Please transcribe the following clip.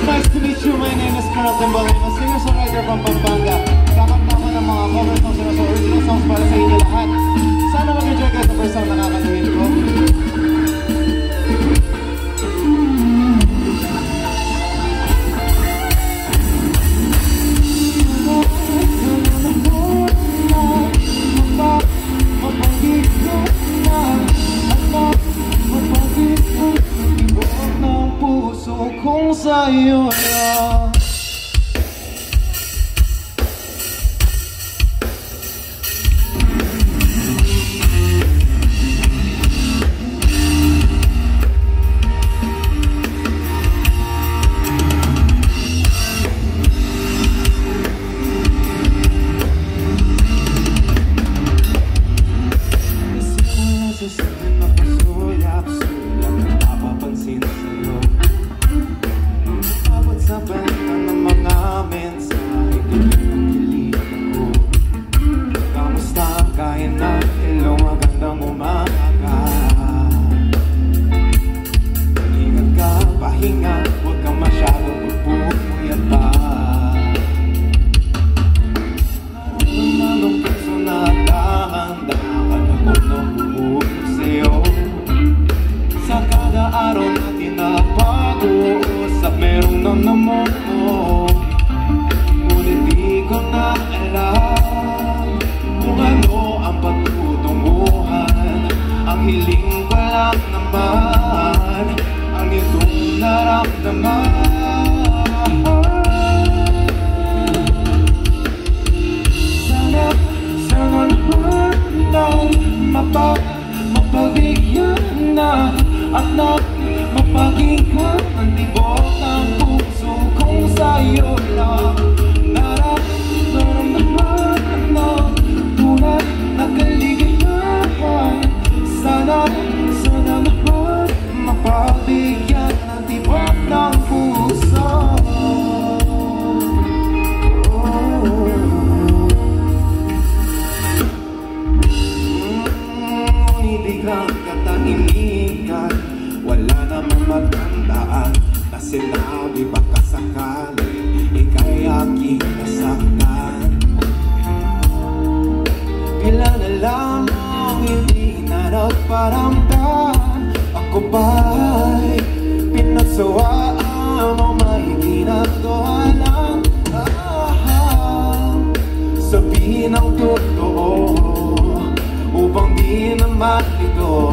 Nice to meet you. My name is Carl Timbalino, singer-songwriter from Pampanga. Kakanta ko ng mga cover songs na original songs para sa inyo lahat. Sana mag-enjoy kayo sa first song na kakatuhin ko. Kung sa'yo na ngunit di ko na alam kung ano ang pagtutunguhan. Ang hiling ko lang naman ang itong naramdaman. Sana naman na mapabigyan na at mapakinggan ang tibok ng puso kung sa'yo lang. Nararamdaman ng tunay na kaligayahan. Sana naman mapabigyan ng tibok ng puso. Ngunit biglang katahimikan, wala namang magtandaan na sinabi baka sakali ika'y aking nasaktan. Bila na lamang hindi na nagparamdam, ako ba'y pinagsawaan o may ginagawa lang? Sabihin ang totoo upang di naman ito